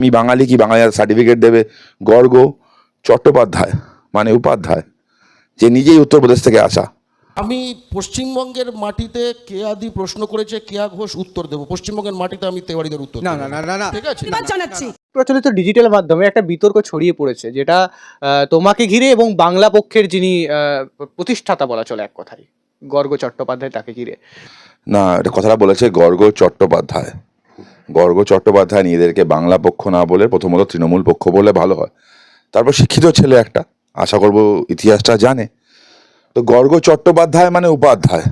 আমি বাঙালি কি বাঙালির সার্টিফিকেট দেবে গর্গ চট্টোপাধ্যায় মানে উপাধ্যায়, যে নিজেই উত্তরপ্রদেশ থেকে আসা। আমি পশ্চিমবঙ্গের মাটিতে কেয়াদি প্রশ্ন করেছে, কেয়া ঘোষ উত্তর দেবো। পশ্চিমবঙ্গের মাটিতে আমি তেওয়ারিদের উত্তর না দেবো। না না না না ঠিক আছে, এবার জানাচ্ছি প্রচলিত ডিজিটাল মাধ্যমে একটা বিতর্ক ছড়িয়ে পড়েছে, যেটা তোমাকে ঘিরে এবং বাংলা পক্ষের যিনি প্রতিষ্ঠাতা বলা চলে এক কথায় গর্গ চট্টোপাধ্যায় তাকে ঘিরে। না, এটা কথাটা বলেছে গর্গ চট্টোপাধ্যায়। গর্গ চট্টোপাধ্যায় নিজেদেরকে বাংলা পক্ষ না বলে প্রথমত তৃণমূল পক্ষ বলে ভালো হয়। তারপর শিক্ষিত ছেলে একটা, আশা করব ইতিহাসটা জানে। তো গর্গ চট্টোপাধ্যায় মানে উপাধ্যায়।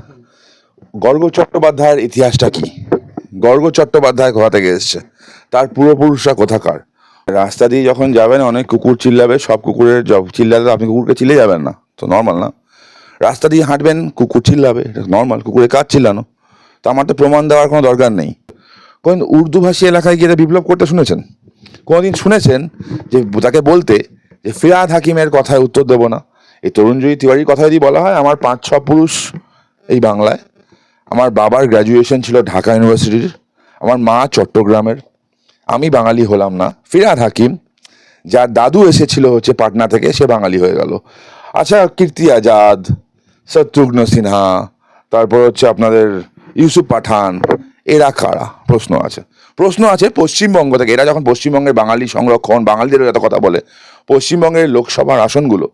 গর্গ চট্টোপাধ্যায়ের ইতিহাসটা কি? গর্গ চট্টোপাধ্যায় কোথা থেকে এসছে, তার পূর্বপুরুষরা কোথাকার? রাস্তা দিয়ে যখন যাবেন অনেক কুকুর চিল্লাবে, সব কুকুরের চিল্লালে আপনি কুকুরকে চিল্লে যাবেন না, তো নর্মাল না? রাস্তা দিয়ে হাঁটবেন, কুকুর চিল্লাবে, এটা নর্মাল, কুকুরের কাজ চিল্লানো। তো আমার তো প্রমাণ দেওয়ার কোনো দরকার নেই। কোন উর্দুভাষী এলাকায় গিয়ে বিপ্লব করতে শুনেছেন? কোনোদিন শুনেছেন যে তাকে বলতে যে ফিরহাদ হাকিমের কথায় উত্তর দেবো না? এই তরুণজয়ী তিওয়ারির কথা যদি বলা হয়, আমার 5-6 পুরুষ এই বাংলায়। আমার বাবার গ্র্যাজুয়েশন ছিল ঢাকা ইউনিভার্সিটির, আমার মা চট্টগ্রামের। আমি বাঙালি হলাম না। ফিরহাদ হাকিম, যার দাদু এসেছিল হচ্ছে পাটনা থেকে, সে বাঙালি হয়ে গেল। আচ্ছা, কীর্তি আজাদ, শত্রুঘ্ন সিনহা, তারপর হচ্ছে আপনাদের ইউসুফ পাঠান, এরা কারা? প্রশ্ন আছে। প্রশ্ন আছে পশ্চিমবঙ্গ থেকে। এরা যখন পশ্চিমবঙ্গের বাঙালি সংরক্ষণ, বাঙালিদের এত কথা বলে, পশ্চিমবঙ্গের লোকসভার আসনগুলো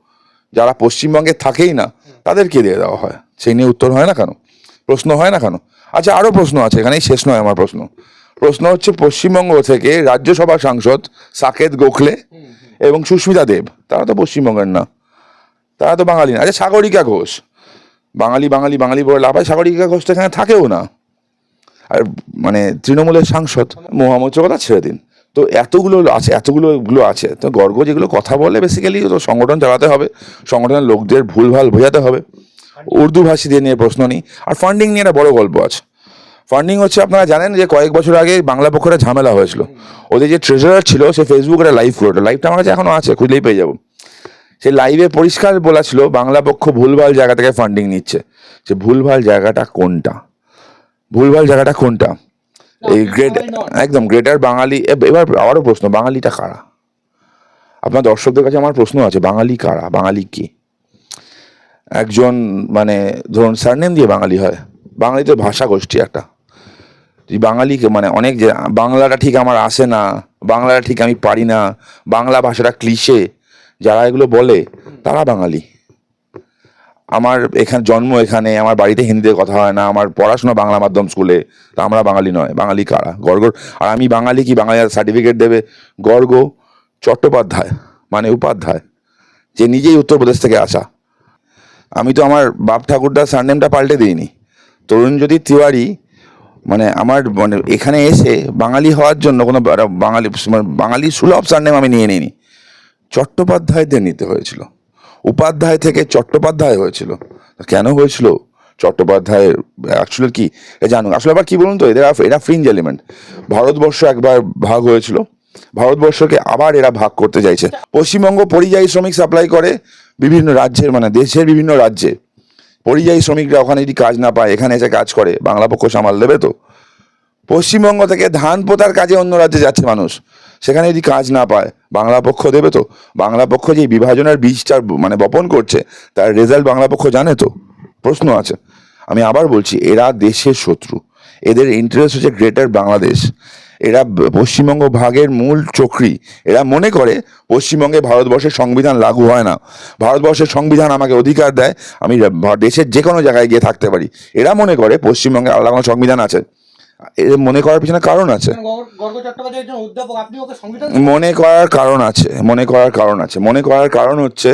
যারা পশ্চিমবঙ্গে থাকেই না তাদেরকে দিয়ে দেওয়া হয়। সেই নিয়ে উত্তর হয় না কেন? প্রশ্ন হয় না কেন? আচ্ছা, আরও প্রশ্ন আছে, এখানেই শেষ নয় আমার প্রশ্ন। প্রশ্ন হচ্ছে পশ্চিমবঙ্গ থেকে রাজ্যসভা সাংসদ সাকেত গোখলে এবং সুস্মিতা দেব, তারা তো পশ্চিমবঙ্গের না, তারা তো বাঙালি না। আচ্ছা, সাগরিকা ঘোষ, বাঙালি বাঙালি বাঙালি বলে লাভ হয়? সাগরিকা ঘোষ তো এখানে থাকেও না, আর মানে তৃণমূলের সাংসদ। মহামুদ্রার কথা ছেড়ে দিন, তো এতগুলো আছে, এতগুলো আছে। তো গর্গ যেগুলো কথা বলে বেসিক্যালি তো সংগঠন চালাতে হবে, সংগঠনের লোকদের ভুলভাল বোঝাতে হবে। উর্দু ভাষীদের নিয়ে প্রশ্ন নেই। আর ফান্ডিং নিয়ে একটা বড় গল্প আছে। ফান্ডিং হচ্ছে, আপনারা জানেন যে কয়েক বছর আগে বাংলা পক্ষের ঝামেলা হয়েছিল। ওদের যে ট্রেজারার ছিল সে ফেসবুকে একটা লাইভ করে, লাইভটা আমার কাছে এখনো আছে, খুঁজলেই পেয়ে যাবো। সেই লাইভে পরিষ্কার বলা ছিল বাংলা পক্ষ ভুলভাল জায়গা থেকে ফান্ডিং নিচ্ছে। সে ভুলভাল জায়গাটা কোনটা? ভুলভাল জায়গাটা কোনটা? এই একদম গ্রেটার বাঙালি। এবার আবারও প্রশ্ন, বাঙালিটা কারা? আপনার দর্শকদের কাছে আমার প্রশ্ন আছে, বাঙালি কারা? বাঙালি কি? একজন মানে ধরুন সারনেম দিয়ে বাঙালি হয়, বাঙালি তো ভাষা গোষ্ঠী একটা। বাঙালিকে মানে অনেক, যে বাংলাটা ঠিক আমার আসে না, বাংলাটা ঠিক আমি পারি না, বাংলা ভাষাটা ক্লিশে, যারা এগুলো বলে তারা বাঙালি। আমার এখানে জন্ম, এখানে আমার বাড়িতে হিন্দিতে কথা হয় না, আমার পড়াশোনা বাংলা মাধ্যম স্কুলে, তা আমরা বাঙালি নয়। বাঙালি কারা? গর্গ। আর আমি বাঙালি কি বাঙালির সার্টিফিকেট দেবে গর্গ চট্টোপাধ্যায় মানে উপাধ্যায়, যে নিজেই উত্তরপ্রদেশ থেকে আসা। আমি তো আমার বাপ ঠাকুরদার সারনেমটা পাল্টে দিইনি। তরুণজ্যোতি তিওয়ারি মানে আমার মানে এখানে এসে বাঙালি হওয়ার জন্য কোনো বাঙালি সুলভ সারনেম আমি নিয়ে নিইনি। চট্টোপাধ্যায়দের নিতে হয়েছিল, উপাধ্যায় থেকে চট্টোপাধ্যায় হয়েছিল। কেন হয়েছিল? চট্টোপাধ্যায়ের অ্যাকচুয়ালি কি জানুন। আসলে আবার কি বলুন তো, এরা ফ্রিঞ্জ এলিমেন্ট। ভারতবর্ষ একবার ভাগ হয়েছিল, ভারতবর্ষকে আবার এরা ভাগ করতে চাইছে। পশ্চিমবঙ্গ পরিযায়ী শ্রমিক সাপ্লাই করে বিভিন্ন রাজ্যের, মানে দেশের বিভিন্ন রাজ্যে। পরিযায়ী শ্রমিকরা ওখানে যদি কাজ না পায়, এখানে এসে কাজ করে, বাংলা পক্ষ সামাল দেবে তো? পশ্চিমবঙ্গ থেকে ধান পোতার কাজে অন্য রাজ্যে যাচ্ছে মানুষ, সেখানে যদি কাজ না পায়, বাংলা পক্ষ দেবে তো? বাংলা পক্ষ যে বিভাজনের বীজটা মানে বপন করছে, তার রেজাল্ট বাংলা পক্ষ জানে তো? প্রশ্ন আছে। আমি আবার বলছি, এরা দেশের শত্রু, এদের ইন্টারেস্ট হচ্ছে গ্রেটার বাংলাদেশ। এরা পশ্চিমবঙ্গ ভাগের মূল চক্রী। এরা মনে করে পশ্চিমবঙ্গে ভারতবর্ষের সংবিধান লাগু হয় না, ভারতবর্ষের সংবিধান আমাকে অধিকার দেয়, আমি দেশের যে কোনো জায়গায় গিয়ে থাকতে পারি। এরা মনে করে পশ্চিমবঙ্গে আলাদা কোনো সংবিধান আছে। এর মনে করার পিছনে কারণ আছে, মনে করার কারণ আছে, মনে করার কারণ আছে। মনে করার কারণ হচ্ছে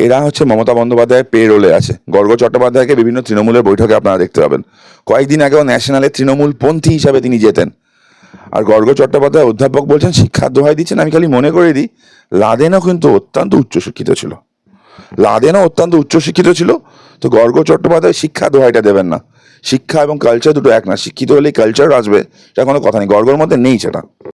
এরা হচ্ছে মমতা বন্দ্যোপাধ্যায়ের পে রোলে আছে। গর্গ চট্টোপাধ্যায়কে বিভিন্ন তৃণমূলের বৈঠকে আপনারা দেখতে পাবেন। কয়েকদিন আগেও ন্যাশনালে তৃণমূল পন্থী হিসাবে তিনি যেতেন। আর গর্গ চট্টোপাধ্যায় অধ্যাপক বলছেন, শিক্ষার দোহাই দিচ্ছেন। আমি খালি মনে করে দিই, লাদেনও কিন্তু অত্যন্ত উচ্চশিক্ষিত ছিল, লাদেনও অত্যন্ত উচ্চশিক্ষিত ছিল। তো গর্গ চট্টোপাধ্যায় শিক্ষা দোহাইটা দেবেন না। শিক্ষা এবং কালচার দুটো এক না, শিক্ষিত হলেই কালচার আসবে, সেটা কোনো কথা নেই, গর্গর মধ্যে নেই সেটা।